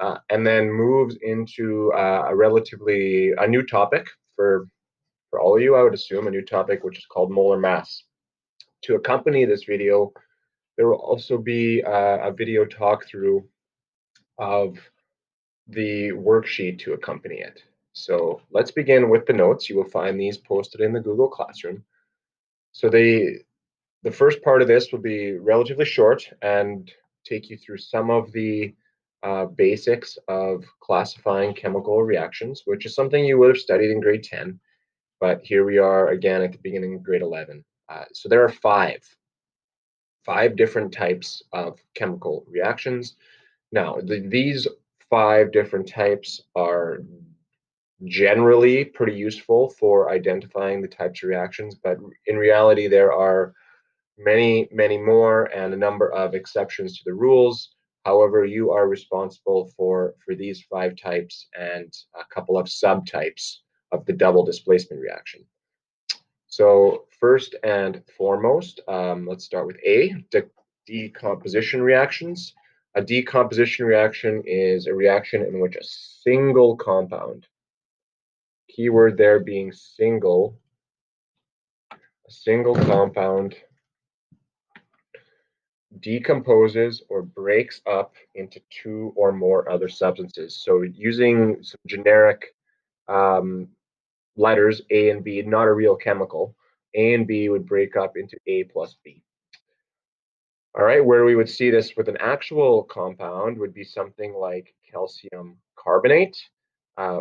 and then moves into a new topic for all of you, I would assume, a new topic, which is called molar mass. To accompany this video, there will also be a video talk through of the worksheet to accompany it. So let's begin with the notes. You will find these posted in the Google Classroom. So the first part of this will be relatively short and take you through some of the basics of classifying chemical reactions, which is something you would have studied in grade 10, but here we are again at the beginning of grade 11. So there are five different types of chemical reactions. Now, these five different types are generally pretty useful for identifying the types of reactions, but in reality, there are many, many more and a number of exceptions to the rules. However, you are responsible for these five types and a couple of subtypes of the double displacement reaction. So first and foremost, let's start with A, decomposition reactions. A decomposition reaction is a reaction in which a single compound, keyword there being single, a single compound decomposes or breaks up into two or more other substances. So using some generic letters, A and B, not a real chemical, A and B would break up into A plus B. All right, where we would see this with an actual compound would be something like calcium carbonate,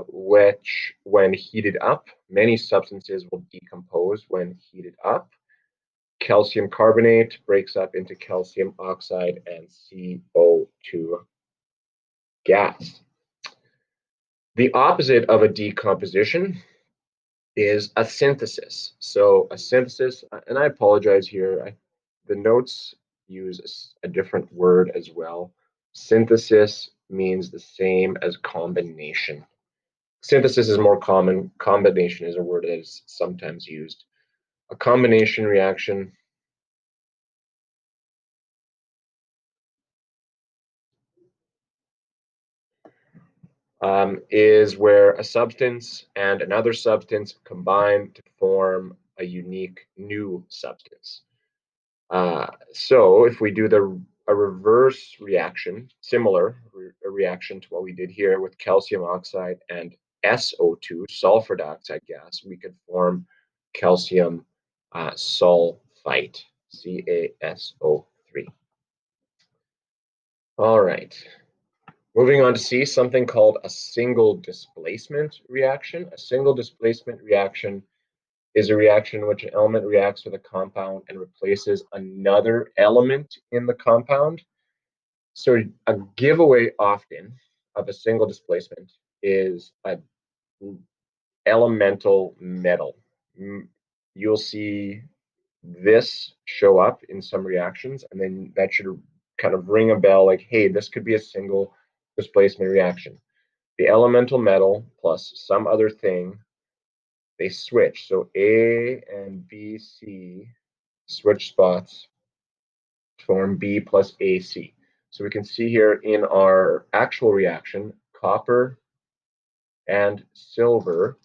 which when heated up, many substances will decompose when heated up. Calcium carbonate breaks up into calcium oxide and CO2 gas. The opposite of a decomposition is a synthesis. So a synthesis, and I apologize here, the notes use a different word as well. Synthesis means the same as combination. Synthesis is more common. Combination is a word that is sometimes used. A combination reaction is where a substance and another substance combine to form a unique new substance. So if we do a reverse reaction, similar reaction to what we did here with calcium oxide and SO2, sulfur dioxide gas, we could form calcium sulfite, CaSO3. All right. Moving on to C, something called a single displacement reaction. A single displacement reaction is a reaction in which an element reacts with a compound and replaces another element in the compound. So a giveaway often of a single displacement is an elemental metal. You'll see this show up in some reactions, and then that should kind of ring a bell like, hey, this could be a single displacement reaction. The elemental metal plus some other thing, they switch. So A and BC switch spots form B plus AC. So we can see here in our actual reaction, copper and silver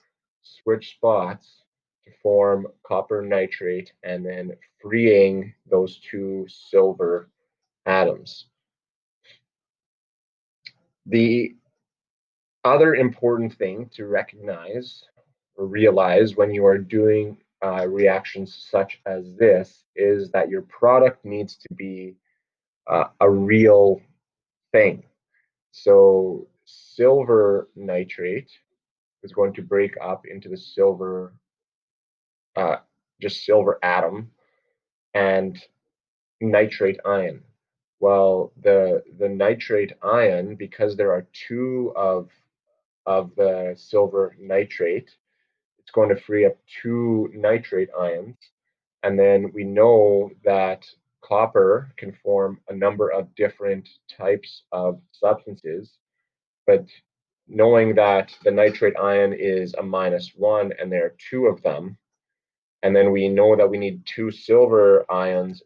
switch spots to form copper nitrate and then freeing those two silver atoms. The other important thing to recognize or realize when you are doing reactions such as this is that your product needs to be a real thing. So silver nitrate is going to break up into the silver, just silver atom, and nitrate ion. Well, the nitrate ion, because there are two of the silver nitrate, it's going to free up two nitrate ions. And then we know that copper can form a number of different types of substances, but knowing that the nitrate ion is a -1 and there are two of them, and then we know that we need two silver ions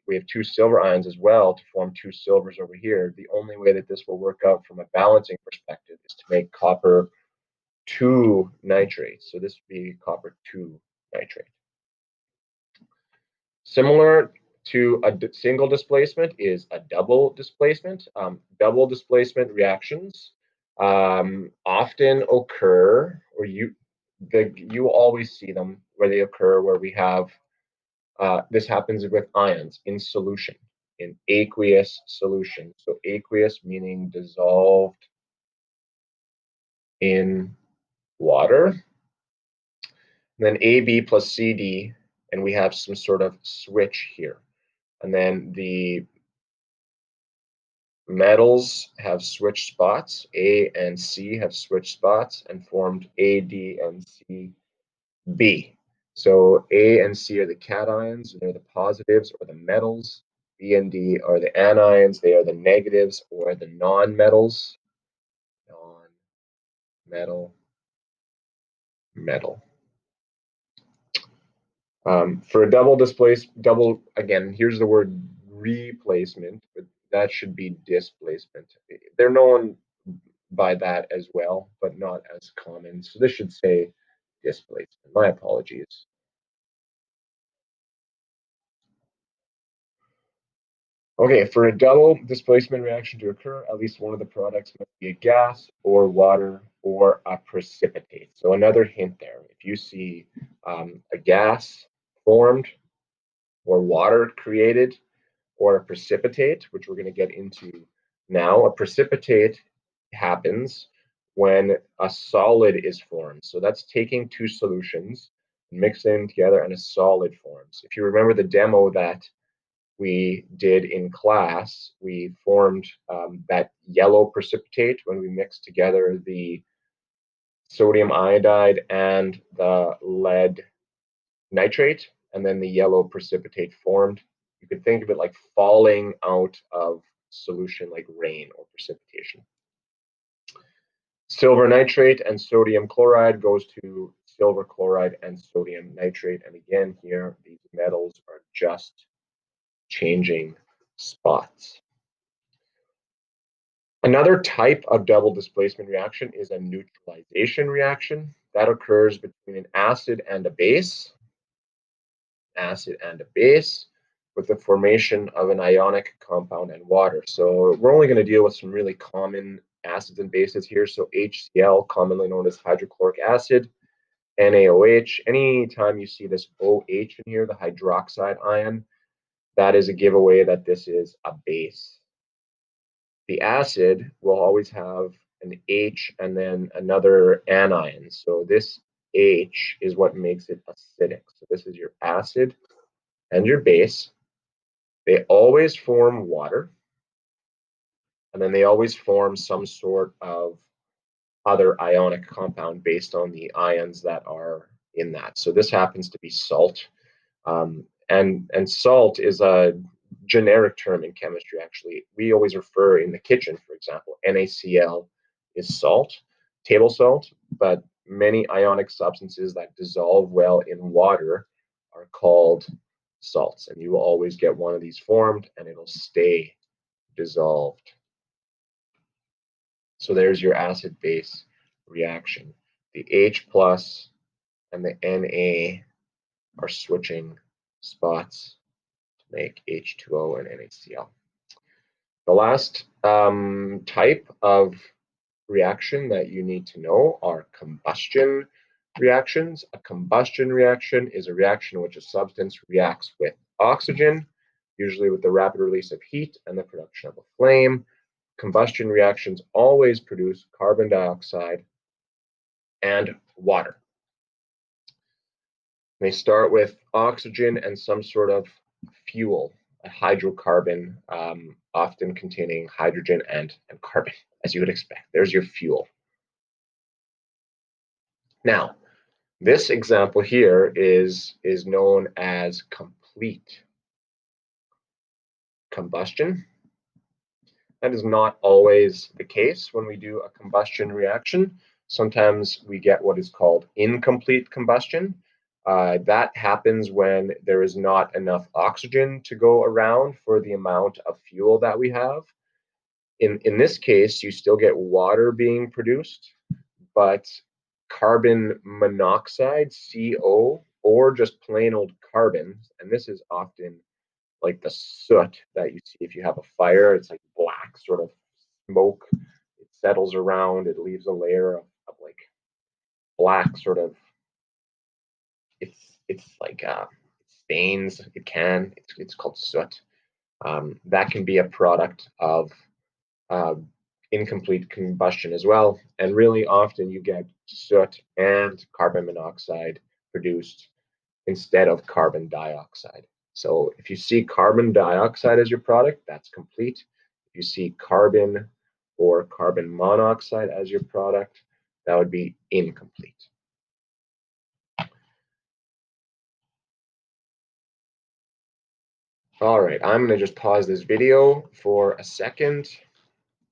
we have 2 silver ions as well to form 2 silvers over here. The only way that this will work out from a balancing perspective is to make copper 2 nitrate. So this would be copper 2 nitrate. Similar to a single displacement is a double displacement. Double displacement reactions often occur, or you always see them where they occur where we have this happens with ions in solution, in aqueous solution. So aqueous meaning dissolved in water. And then AB plus CD, and we have some sort of switch here. And then the metals have switched spots. A and C have switched spots and formed AD and CB. So A and C are the cations, they're the positives or the metals. B and D are the anions, they are the negatives or the non-metals. Non-metal, metal. For a double, again, here's the word replacement, but that should be displacement. They're known by that as well, but not as common. So this should say displacement. My apologies. Okay, for a double displacement reaction to occur, at least one of the products must be a gas or water or a precipitate. So another hint there, if you see a gas formed or water created or a precipitate, which we're going to get into now, a precipitate happens when a solid is formed. So that's taking 2 solutions, mixing them together, and a solid forms. If you remember the demo that we did in class, we formed that yellow precipitate when we mixed together the sodium iodide and the lead nitrate, and then the yellow precipitate formed. You could think of it like falling out of solution, like rain or precipitation. Silver nitrate and sodium chloride goes to silver chloride and sodium nitrate. And again, here, these metals are just changing spots. Another type of double displacement reaction is a neutralization reaction that occurs between an acid and a base. Acid and a base with the formation of an ionic compound and water. So we're only going to deal with some really common acids and bases here. So HCl, commonly known as hydrochloric acid, NaOH. Anytime you see this OH in here, the hydroxide ion, that is a giveaway that this is a base. The acid will always have an H and then another anion. So this H is what makes it acidic. So this is your acid and your base. They always form water, and then they always form some sort of other ionic compound based on the ions that are in that. So this happens to be salt. And salt is a generic term in chemistry, actually. We always refer in the kitchen, for example, NaCl is salt, table salt, but many ionic substances that dissolve well in water are called salts. And you will always get one of these formed and it'll stay dissolved. So there's your acid-base reaction. The H plus and the Na are switching spots to make H2O and NaCl. The last type of reaction that you need to know are combustion reactions. A combustion reaction is a reaction in which a substance reacts with oxygen, usually with the rapid release of heat and the production of a flame. Combustion reactions always produce carbon dioxide and water. They start with oxygen and some sort of fuel, a hydrocarbon, often containing hydrogen and carbon, as you would expect. There's your fuel. Now, this example here is known as complete combustion. That is not always the case when we do a combustion reaction. Sometimes we get what is called incomplete combustion. That happens when there is not enough oxygen to go around for the amount of fuel that we have. In this case, you still get water being produced, but carbon monoxide, CO, or just plain old carbon, and this is often like the soot that you see if you have a fire. It's like black sort of smoke. It settles around. It leaves a layer of like black sort of. It's like it stains. It can. It's called soot. That can be a product of uh, incomplete combustion as well. And really often you get soot and carbon monoxide produced instead of carbon dioxide. So if you see carbon dioxide as your product, that's complete. If you see carbon or carbon monoxide as your product, that would be incomplete. All right, I'm going to just pause this video for a second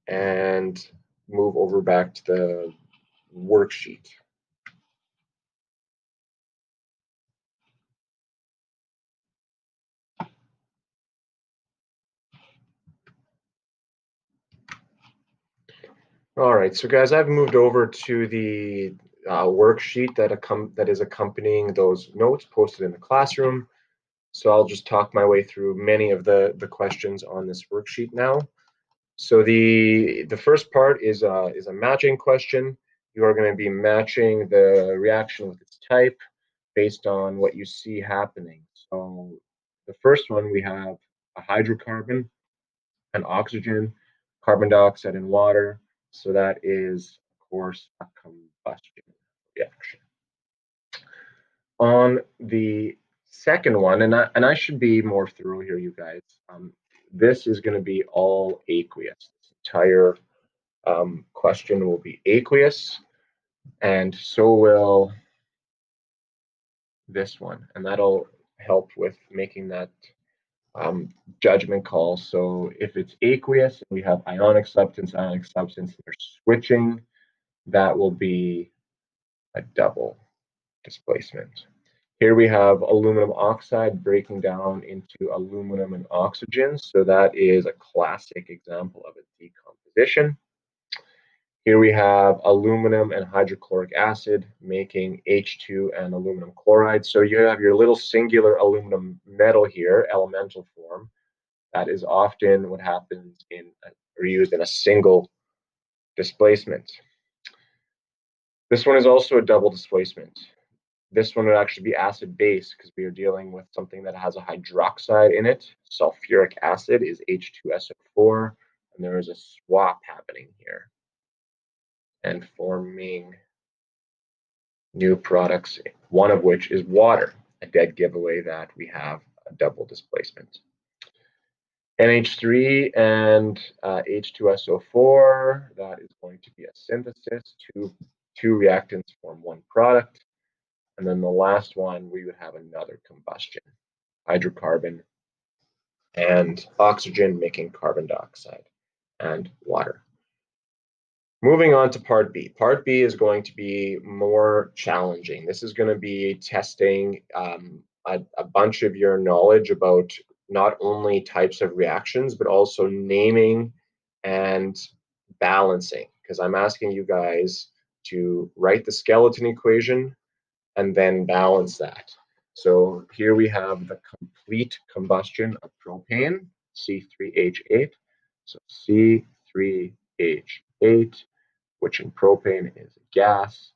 and move over back to the worksheet. All right, so guys, I've moved over to the worksheet that is accompanying those notes posted in the classroom. So I'll just talk my way through many of the questions on this worksheet now. So the first part is a matching question. You are going to be matching the reaction with its type based on what you see happening. So the first one, we have a hydrocarbon, an oxygen, carbon dioxide, and water. So that is, of course, a combustion reaction. On the second one, and I should be more thorough here, you guys. This is going to be all aqueous. This entire question will be aqueous, and so will this one, and that'll help with making that judgment call. So if it's aqueous, we have ionic substance, they're switching, that will be a double displacement. Here we have aluminum oxide breaking down into aluminum and oxygen. So that is a classic example of a decomposition. Here we have aluminum and hydrochloric acid making H2 and aluminum chloride. So you have your little singular aluminum metal here, elemental form. That is often what happens or used in a single displacement. This one is also a double displacement. This one would actually be acid base because we are dealing with something that has a hydroxide in it. Sulfuric acid is H2SO4, and there is a swap happening here and forming new products, one of which is water, a dead giveaway that we have a double displacement. NH3 and H2SO4, that is going to be a synthesis. Two reactants form one product. And then the last one, we would have another combustion, hydrocarbon and oxygen making carbon dioxide and water. Moving on to part B. Part B is going to be more challenging. This is going to be testing a bunch of your knowledge about not only types of reactions, but also naming and balancing, because I'm asking you guys to write the skeleton equation and then balance that. So here we have the complete combustion of propane, C3H8. So C3H8, which in propane is a gas,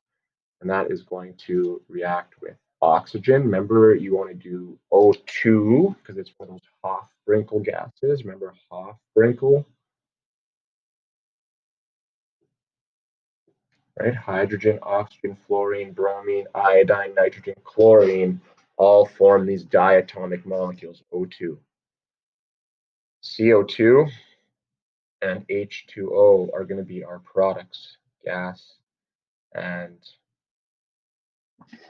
and that is going to react with oxygen. Remember, you want to do O2 because it's one of those Hofbrinkel gases. Remember Hofbrinkel? Right? Hydrogen, oxygen, fluorine, bromine, iodine, nitrogen, chlorine all form these diatomic molecules, O2. CO2 and H2O are going to be our products, gas, and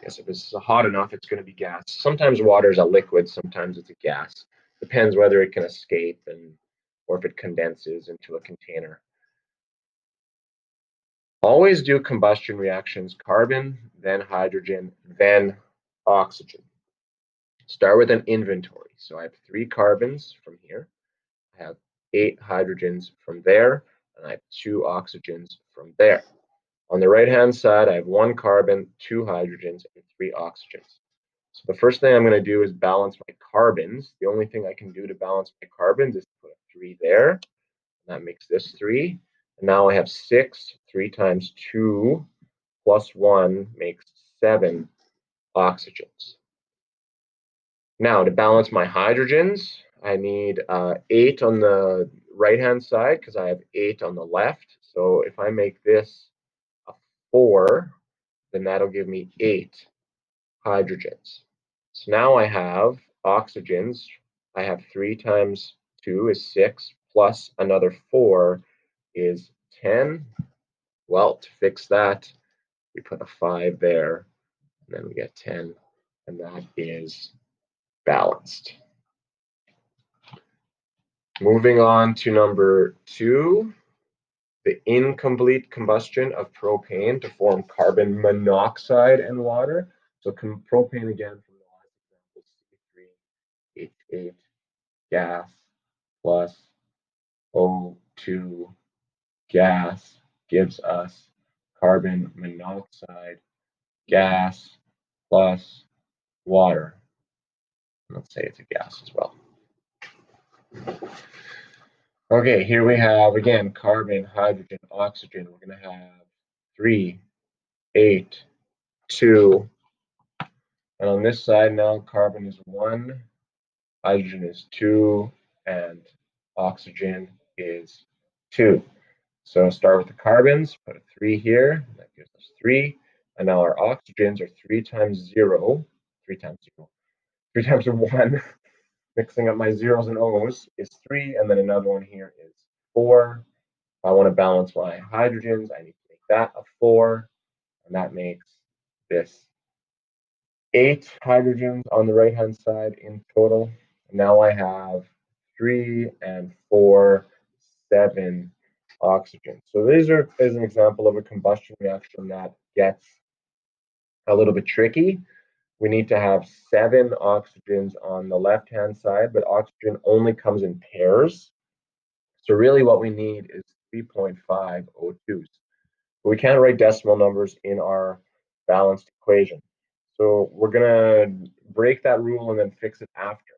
yes, if it's hot enough, it's going to be gas. Sometimes water is a liquid, sometimes it's a gas. Depends whether it can escape or if it condenses into a container. Always do combustion reactions, carbon, then hydrogen, then oxygen. Start with an inventory. So I have 3 carbons from here. I have 8 hydrogens from there, and I have 2 oxygens from there. On the right-hand side, I have 1 carbon, 2 hydrogens, and 3 oxygens. So the first thing I'm going to do is balance my carbons. The only thing I can do to balance my carbons is put a 3 there. And that makes this 3. And now I have 6. 3 times 2 plus 1 makes 7 oxygens. Now, to balance my hydrogens, I need 8 on the right-hand side because I have 8 on the left. So if I make this a 4, then that'll give me 8 hydrogens. So now I have oxygens. I have 3 times 2 is 6, plus another 4 is 10. Well, to fix that, we put a 5 there, and then we get 10, and that is balanced. Moving on to number 2, the incomplete combustion of propane to form carbon monoxide and water. So propane again from the last example, C3H8 gas plus O2 gas gives us carbon monoxide gas plus water. Let's say it's a gas as well. Okay, here we have again carbon, hydrogen, oxygen. We're going to have 3, 8, 2. And on this side now, carbon is 1, hydrogen is 2, and oxygen is 2. So start with the carbons, put a 3 here, that gives us 3. And now our oxygens are 3 times 0, 3 times 0, 3 times 1, mixing up my zeros and O's is 3, and then another one here is 4. If I want to balance my hydrogens, I need to make that a 4, and that makes this 8 hydrogens on the right-hand side in total. Now I have 3 and 4, 7 oxygen. So these are as an example of a combustion reaction that gets a little bit tricky. We need to have 7 oxygens on the left-hand side, but oxygen only comes in pairs. So really what we need is 3.5 O2s. But we can't write decimal numbers in our balanced equation. So we're going to break that rule and then fix it after.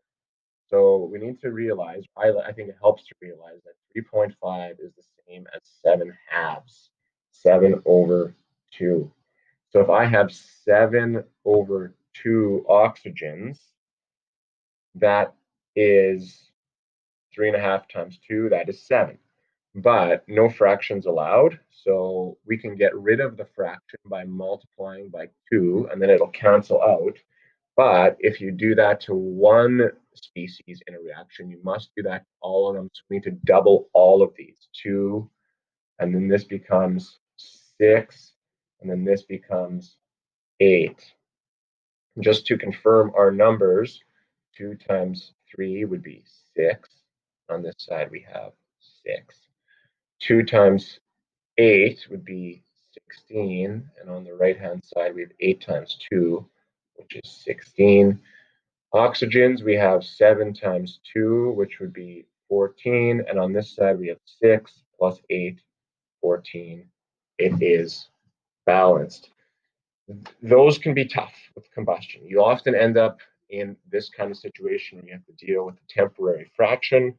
So we need to realize, I think it helps to realize that 3.5 is the same as 7 halves, 7 over 2. So if I have 7 over 2 oxygens, that is 3.5 times 2, that is 7. But no fractions allowed, so we can get rid of the fraction by multiplying by 2, and then it'll cancel out. But if you do that to one species in a reaction, you must do that to all of them. So we need to double all of these. 2, and then this becomes 6, and then this becomes 8. Just to confirm our numbers, 2 times 3 would be 6. On this side, we have 6. 2 times 8 would be 16. And on the right-hand side, we have 8 times 2, which is 16. Oxygens, we have 7 times 2, which would be 14. And on this side, we have 6 plus 8, 14. It is balanced. Those can be tough with combustion. You often end up in this kind of situation where you have to deal with a temporary fraction.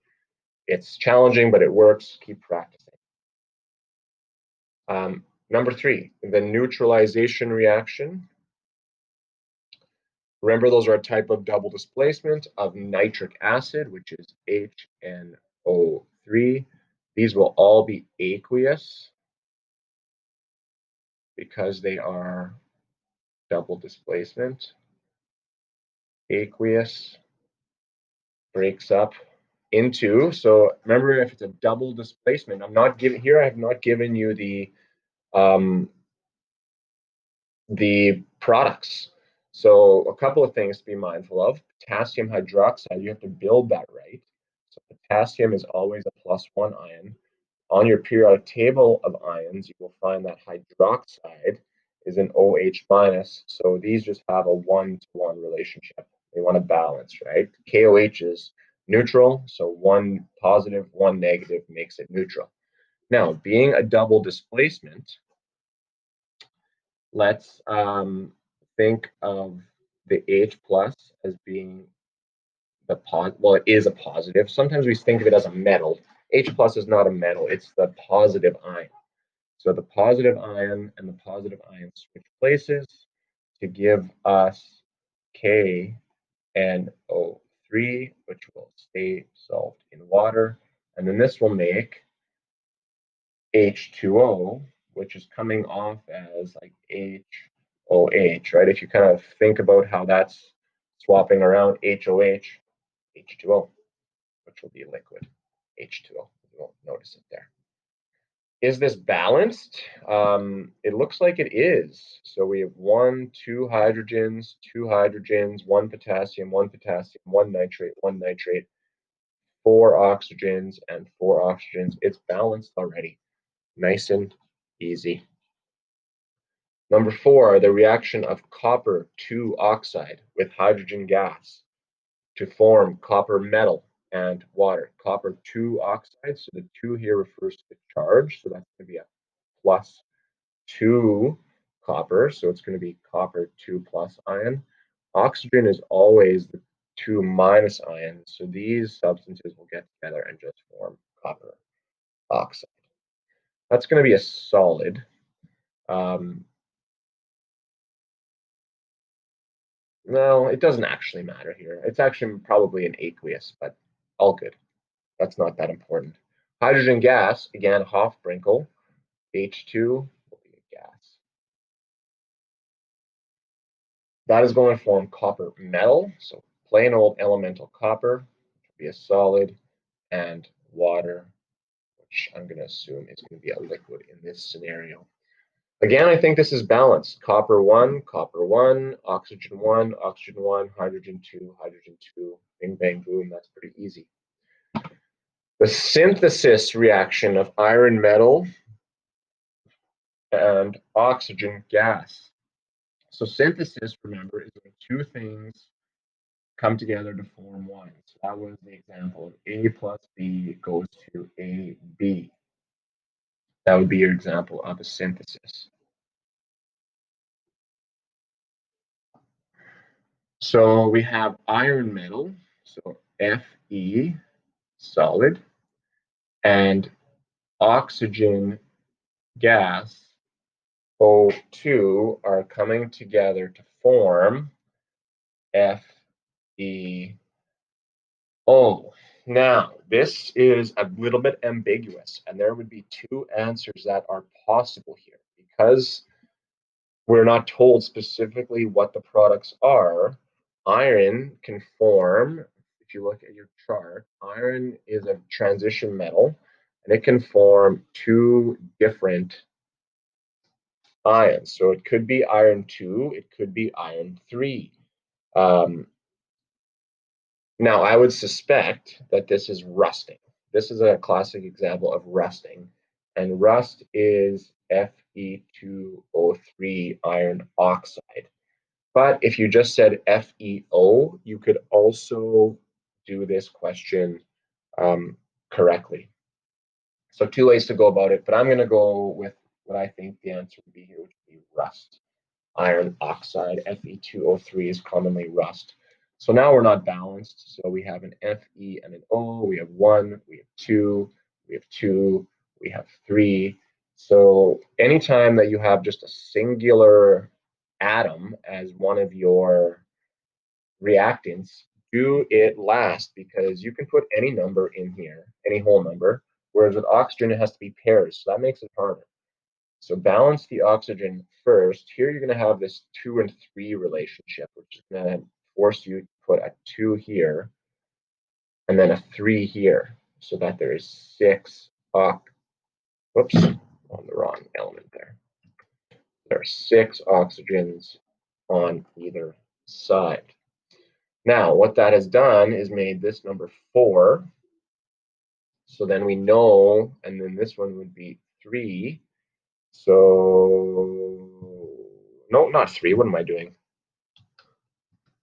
It's challenging, but it works. Keep practicing. Number 3, the neutralization reaction. Remember, those are a type of double displacement of nitric acid, which is HNO3. These will all be aqueous because they are double displacement. Aqueous breaks up into, so remember, if it's a double displacement, I have not given you the products. So a couple of things to be mindful of. Potassium hydroxide, you have to build that right. So potassium is always a +1 ion. On your periodic table of ions, you will find that hydroxide is an OH minus. So these just have a 1-to-1 relationship. They want to balance, right? KOH is neutral, so 1 positive, 1 negative makes it neutral. Now, being a double displacement, let's think of the H plus as being well, it is a positive. Sometimes we think of it as a metal. H plus is not a metal, it's the positive ion. So the positive ion and the positive ion switch places to give us K and O3, which will stay dissolved in water. And then this will make H2O, which is coming off as like HOH, right? If you kind of think about how that's swapping around HOH, H2O, which will be liquid, H2O. You won't notice it there. Is this balanced? It looks like it is. So we have 1, 2 hydrogens, 2 hydrogens, 1 potassium, 1 potassium, 1 nitrate, 4 oxygens, and 4 oxygens. It's balanced already. Nice and easy. Number 4, the reaction of copper 2 oxide with hydrogen gas to form copper metal and water. Copper 2 oxide, so the 2 here refers to the charge, so that's going to be a plus 2 copper, so it's going to be copper 2 plus ion. Oxygen is always the 2 minus ion, so these substances will get together and just form copper oxide. That's going to be a solid. No, it doesn't actually matter here. It's actually probably an aqueous, but all good. That's not that important. Hydrogen gas, again, Hofbrinkel, H2 will be a gas. That is going to form copper metal, so plain old elemental copper, which will be a solid, and water, which I'm going to assume is going to be a liquid in this scenario. Again, I think this is balanced. Copper 1, oxygen 1, oxygen 1, hydrogen 2, hydrogen 2, bing, bang, boom. That's pretty easy. The synthesis reaction of iron metal and oxygen gas. So synthesis, remember, is when two things come together to form one. So that was the example of A plus B goes to AB. That would be your example of a synthesis. So we have iron metal, so Fe, solid, and oxygen gas, O2, are coming together to form FeO. Now, this is a little bit ambiguous, and there would be two answers that are possible here. Because we're not told specifically what the products are, iron can form, if you look at your chart, iron is a transition metal, and it can form two different ions. So it could be iron 2, it could be iron 3. Now, I would suspect that this is rusting. This is a classic example of rusting. And rust is Fe2O3 iron oxide. But if you just said FeO, you could also do this question correctly. So two ways to go about it, but I'm going to go with what I think the answer would be here, which would be rust. Iron oxide, Fe2O3 is commonly rust. So now we're not balanced. So we have an Fe and an O. We have 1, we have 2, we have 2, we have 3. So anytime that you have just a singular atom as one of your reactants, do it last, because you can put any number in here, any whole number, whereas with oxygen, it has to be pairs. So that makes it harder. So balance the oxygen first. Here you're going to have this 2 and 3 relationship, which is going to force you to put a 2 here and then a 3 here, so that there is 6 whoops, on the wrong element there. There are 6 oxygens on either side. Now, what that has done is made this number 4. So then we know, and then this one would be 3. So No, not 3. What am I doing?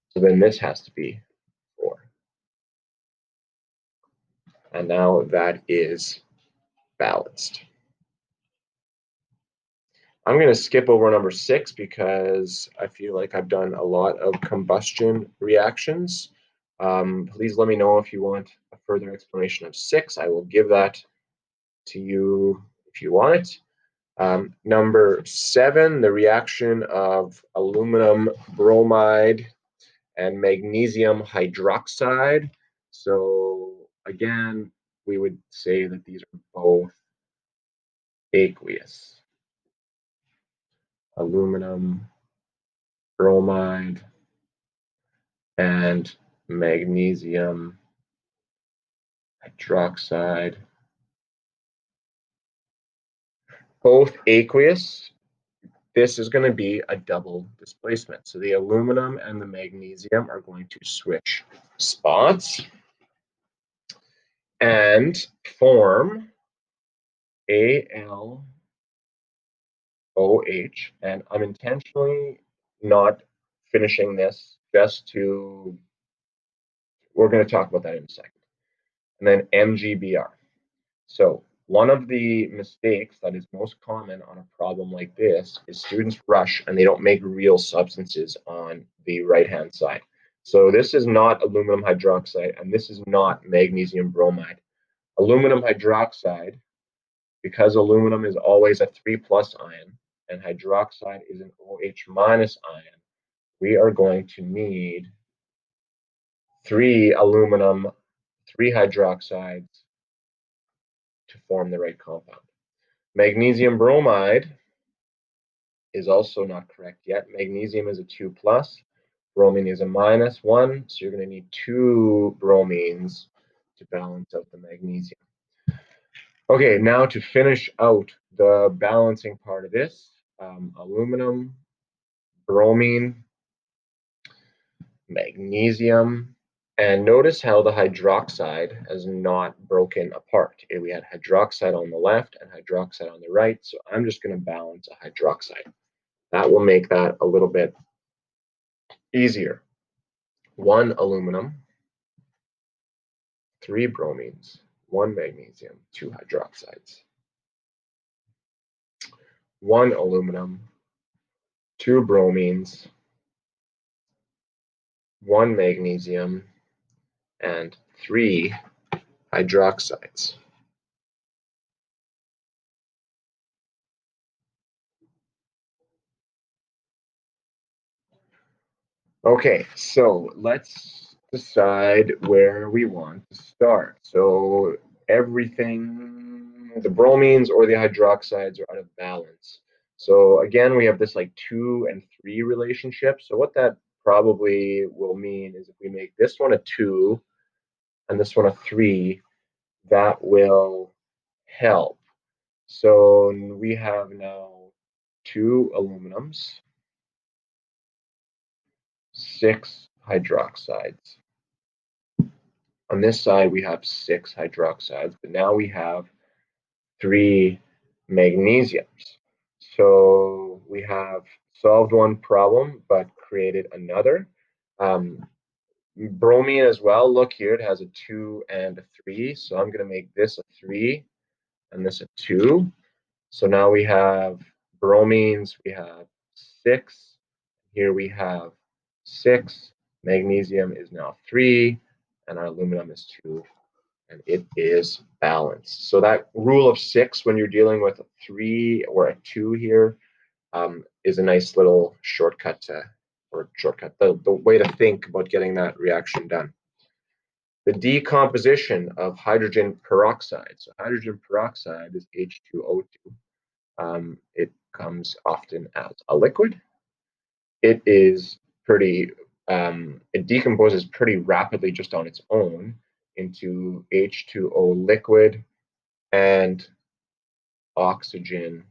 So then this has to be 4. And now that is balanced. I'm going to skip over number 6 because I feel like I've done a lot of combustion reactions. Please let me know if you want a further explanation of 6. I will give that to you if you want it. Number 7, the reaction of aluminum bromide and magnesium hydroxide. So again, we would say that these are both aqueous. Aluminum bromide and magnesium hydroxide, both aqueous. This is going to be a double displacement. So the aluminum and the magnesium are going to switch spots and form AlOH. And I'm intentionally not finishing this just to, we're going to talk about that in a second. And then MgBr. So one of the mistakes that is most common on a problem like this is students rush and they don't make real substances on the right-hand side. So this is not aluminum hydroxide and this is not magnesium bromide. Aluminum hydroxide, because aluminum is always a 3+ ion and hydroxide is an OH- ion, we are going to need 3 aluminum, 3 hydroxides to form the right compound. Magnesium bromide is also not correct yet. Magnesium is a 2+, bromine is a -1, so you're going to need 2 bromines to balance out the magnesium. Okay, now to finish out the balancing part of this, aluminum, bromine, magnesium, and notice how the hydroxide has not broken apart. We had hydroxide on the left and hydroxide on the right, so I'm just going to balance a hydroxide. That will make that a little bit easier. 1 aluminum, 3 bromines, 1 magnesium, 2 hydroxides. 1 aluminum, 2 bromines, 1 magnesium, and 3 hydroxides. Okay, so let's decide where we want to start. So everything, the bromines or the hydroxides are out of balance. So again, we have this like 2 and 3 relationship. So what that probably will mean is if we make this one a 2 and this one a 3, that will help. So we have now 2 aluminums, 6 hydroxides. On this side, we have 6 hydroxides, but now we have 3 magnesiums. So we have solved one problem, but created another. Bromine as well, look here, it has a 2 and a 3. So I'm going to make this a 3 and this a 2. So now we have bromines, we have 6. Here we have 6. Magnesium is now 3, and our aluminum is 2. And it is balanced. So that rule of 6 when you're dealing with a 3 or a 2 here is a nice little shortcut the way to think about getting that reaction done. The decomposition of hydrogen peroxide. So hydrogen peroxide is H2O2. It comes often as a liquid. It is pretty, it decomposes pretty rapidly just on its own into H2O liquid and oxygen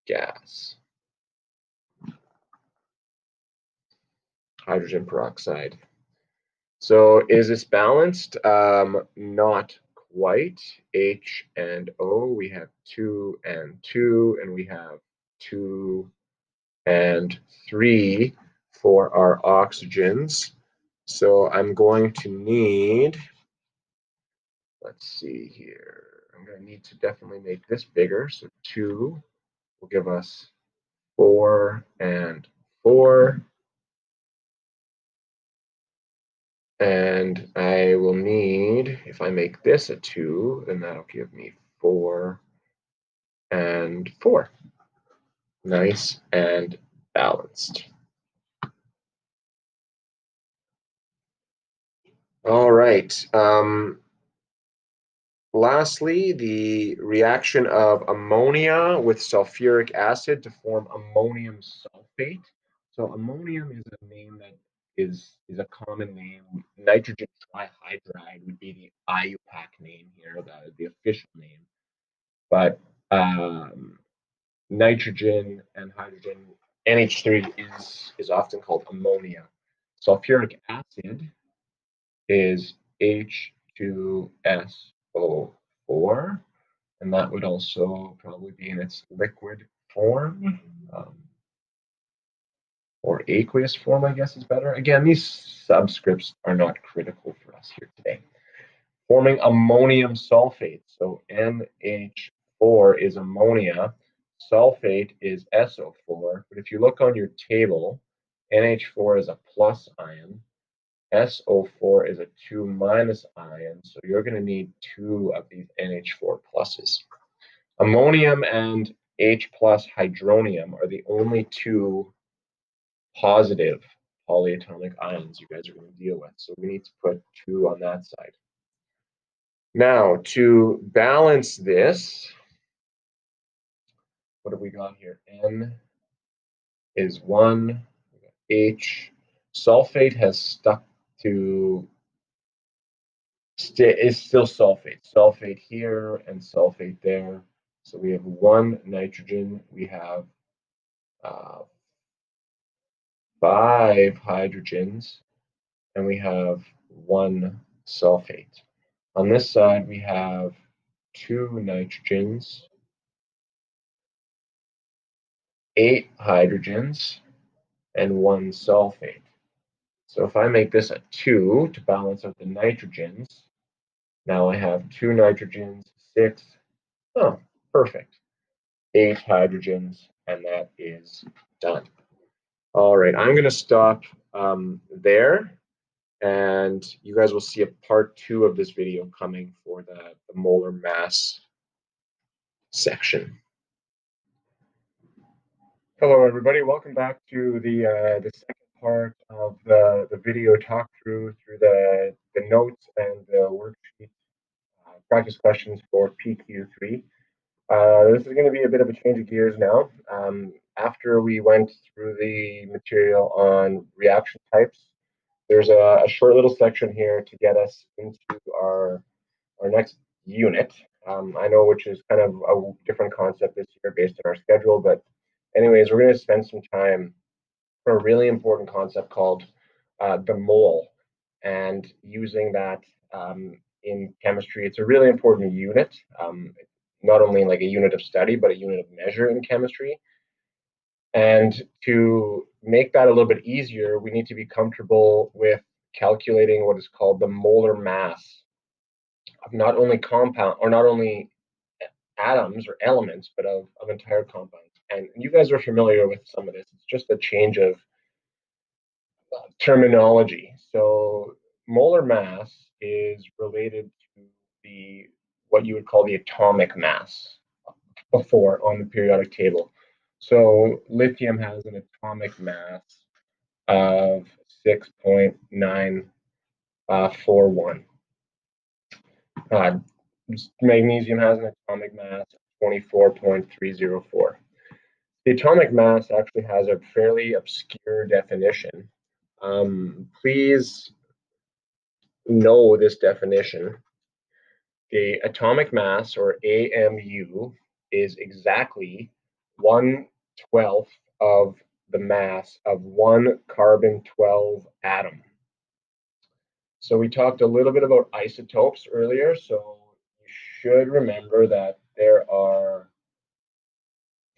gas. Hydrogen peroxide. So is this balanced? Not quite. H and O, we have 2 and 2, and we have 2 and 3 for our oxygens. So I'm going to need, let's see here, I'm going to need to definitely make this bigger. So 2 will give us 4 and 4. And I will need, if I make this a 2, then that'll give me 4 and 4. Nice and balanced. All right. Lastly, the reaction of ammonia with sulfuric acid to form ammonium sulfate. So ammonium is a name that is a common name. Nitrogen trihydride would be the IUPAC name here, the official name. But nitrogen and hydrogen, NH3 is often called ammonia. Sulfuric acid is H2SO4, and that would also probably be in its liquid form, or aqueous form, I guess is better. Again, these subscripts are not critical for us here today. Forming ammonium sulfate, so NH4 is ammonia, sulfate is SO4, but if you look on your table, NH4 is a plus ion, SO4 is a 2 minus ion, so you're going to need 2 of these NH4 pluses. Ammonium and H plus hydronium are the only 2 positive polyatomic ions you guys are going to deal with, so we need to put 2 on that side. Now, to balance this, what have we got here? N is 1, H. Sulfate has stuck to is still sulfate. Sulfate here and sulfate there. So we have 1 nitrogen, we have 5 hydrogens, and we have 1 sulfate. On this side, we have 2 nitrogens, 8 hydrogens, and 1 sulfate. So if I make this a 2 to balance out the nitrogens, now I have 2 nitrogens, 6, oh, perfect. 8 hydrogens, and that is done. All right, I'm going to stop there, and you guys will see a part 2 of this video coming for the molar mass section. Hello, everybody. Welcome back to the second part of the video talk through the notes and the worksheet practice questions for PQ3. This is going to be a bit of a change of gears now. After we went through the material on reaction types, there's a short little section here to get us into our next unit. I know, which is kind of a different concept this year based on our schedule, but anyways, we're going to spend some time for a really important concept called the mole, and using that in chemistry. It's a really important unit, not only like a unit of study, but a unit of measure in chemistry. And to make that a little bit easier, we need to be comfortable with calculating what is called the molar mass of not only compound, or not only atoms or elements, but of entire compounds. And you guys are familiar with some of this. It's just a change of terminology. So molar mass is related to the what you would call the atomic mass before on the periodic table. So lithium has an atomic mass of 6.941. Magnesium has an atomic mass of 24.304. The atomic mass actually has a fairly obscure definition. Please know this definition. The atomic mass, or AMU, is exactly 1/12 of the mass of one carbon-12 atom. So we talked a little bit about isotopes earlier, so you should remember that there are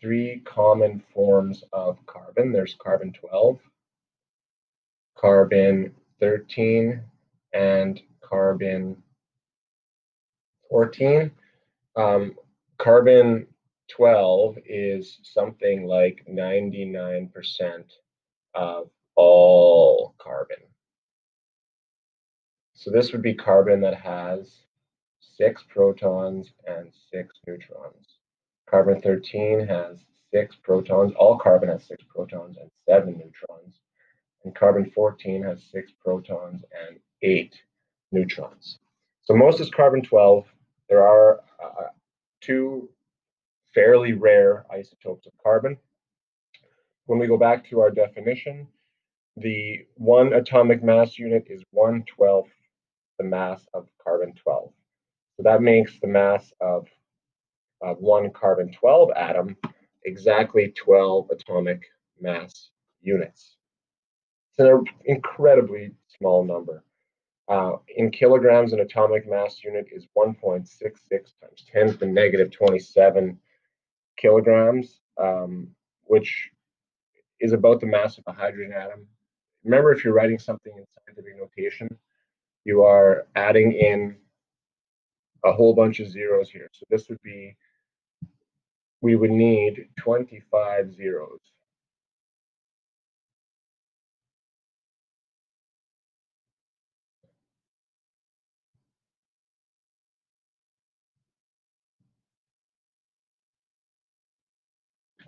three common forms of carbon. There's carbon-12, carbon-13, and carbon-14. Carbon-12 is something like 99% of all carbon. So this would be carbon that has 6 protons and 6 neutrons. Carbon-13 has 6 protons. All carbon has 6 protons and 7 neutrons. And carbon-14 has 6 protons and 8 neutrons. So most is carbon-12. There are two fairly rare isotopes of carbon. When we go back to our definition, the one atomic mass unit is 1/12 the mass of carbon-12. So that makes the mass of one carbon-12 atom exactly 12 atomic mass units. It's an incredibly small number. In kilograms, an atomic mass unit is 1.66 times 10 to the negative 27 kilograms, which is about the mass of a hydrogen atom. Remember, if you're writing something in scientific notation, you are adding in a whole bunch of zeros here. So this would be, we would need 25 zeros.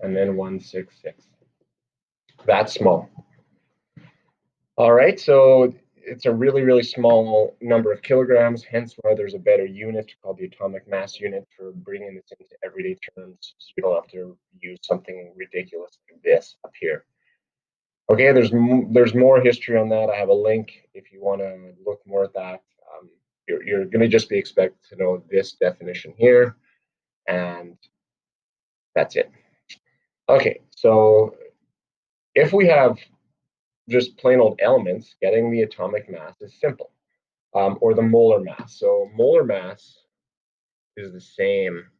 And then 166. That's small. All right, so it's a really, really small number of kilograms, hence why there's a better unit called the atomic mass unit for bringing this into everyday terms, so we don't have to use something ridiculous like this up here. Okay, there's more history on that. I have a link if you want to look more at that. You're going to just be expected to know this definition here, and that's it. Okay, so if we have just plain old elements, getting the atomic mass is simple, or the molar mass. So molar mass is the same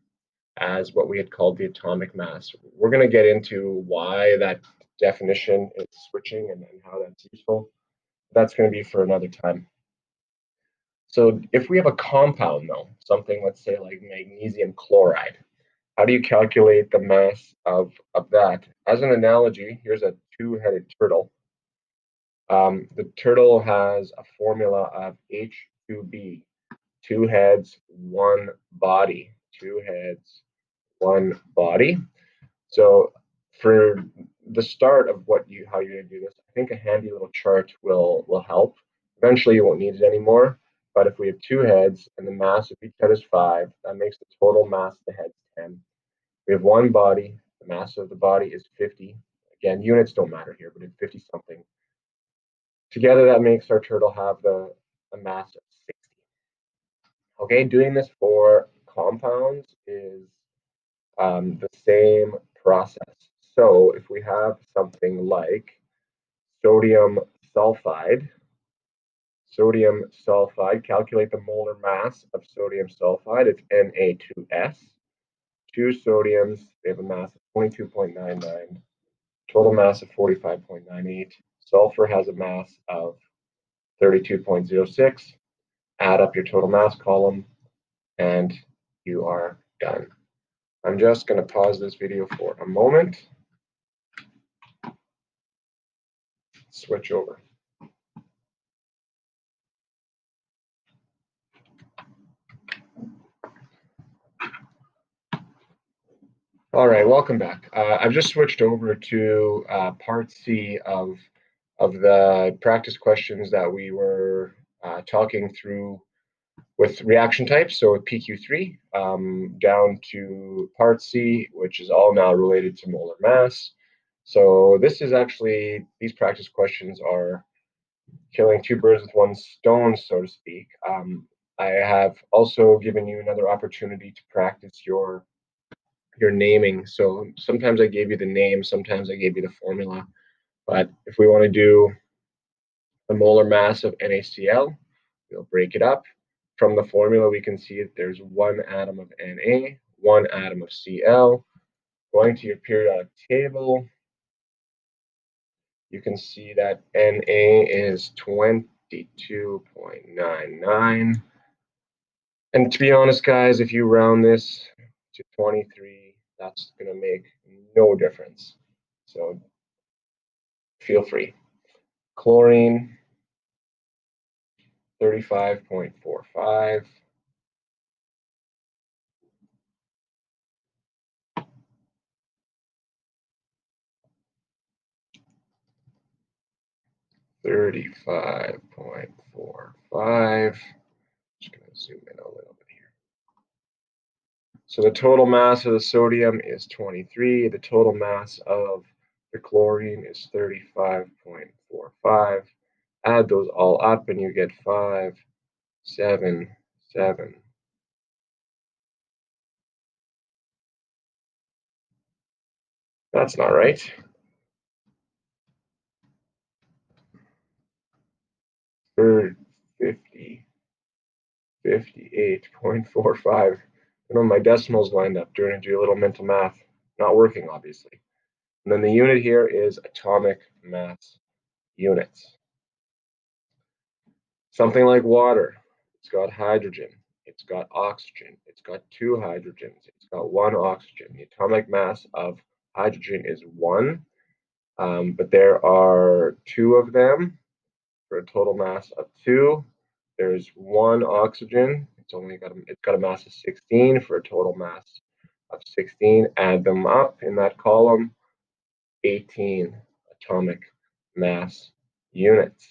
as what we had called the atomic mass. We're going to get into why that definition is switching and how that's useful. That's going to be for another time. So if we have a compound, though, something, let's say, like magnesium chloride, how do you calculate the mass of that? As an analogy, here's a two-headed turtle. The turtle has a formula of H2B, two heads, one body, two heads, one body. So for the start of how you're going to do this, I think a handy little chart will help. Eventually, you won't need it anymore. But if we have two heads and the mass of each head is 5, that makes the total mass of the head 10. We have one body. The mass of the body is 50. Again, units don't matter here, but it's 50 something. Together, that makes our turtle have a mass of 60. Okay, doing this for compounds is the same process. So if we have something like sodium sulfide, calculate the molar mass of sodium sulfide. It's Na2S. Two sodiums, they have a mass of 22.99, total mass of 45.98. Sulfur has a mass of 32.06. Add up your total mass column, and you are done. I'm just going to pause this video for a moment. Switch over. All right, welcome back. I've just switched over to part C of the practice questions that we were talking through with reaction types, so with PQ3, down to part C, which is all now related to molar mass. So this is actually, these practice questions are killing two birds with one stone, so to speak. I have also given you another opportunity to practice your naming. So sometimes I gave you the name, sometimes I gave you the formula. But if we want to do the molar mass of NaCl, we'll break it up. From the formula, we can see that there's one atom of Na, one atom of Cl, Going to your periodic table, you can see that Na is 22.99. And to be honest, guys, if you round this to 23, that's going to make no difference. So feel free. Chlorine, 35.45. $35.45. Just going to zoom in a little bit here. So the total mass of the sodium is 23. The total mass of the chlorine is 35.45. Add those all up and you get 577. That's not right. 50, 58.45. You know, my decimals lined up during do a little mental math. Not working, obviously. And then the unit here is atomic mass units. Something like water, it's got hydrogen, it's got oxygen, it's got 2 hydrogens, it's got 1 oxygen. The atomic mass of hydrogen is 1, but there are 2 of them for a total mass of 2. There's 1 oxygen, it's got a mass of 16 for a total mass of 16. Add them up in that column, 18 atomic mass units.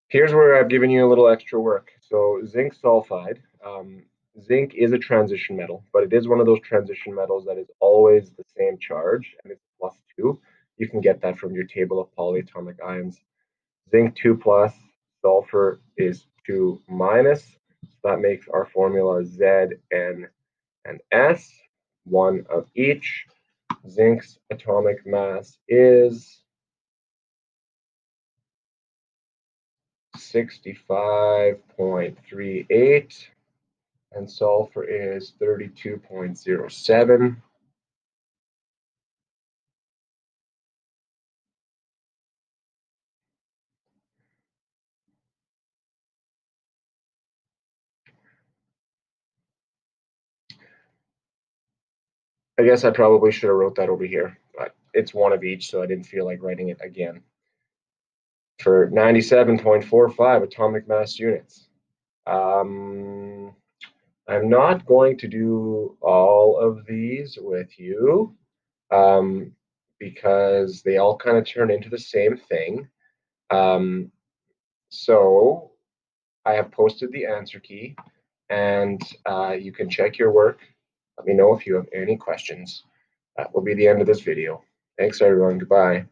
Here's where I've given you a little extra work. So zinc sulfide, zinc is a transition metal, but it is one of those transition metals that is always the same charge, and it's +2. You can get that from your table of polyatomic ions. Zinc 2+, sulfur is 2-. So that makes our formula Zn and S, 1 of each. Zinc's atomic mass is 65.38, and sulfur is 32.07. I guess I probably should have wrote that over here, but it's 1 of each, so I didn't feel like writing it again. For 97.45 atomic mass units. I'm not going to do all of these with you because they all kind of turn into the same thing. So I have posted the answer key, and you can check your work. Let me know if you have any questions. That will be the end of this video. Thanks, everyone. Goodbye.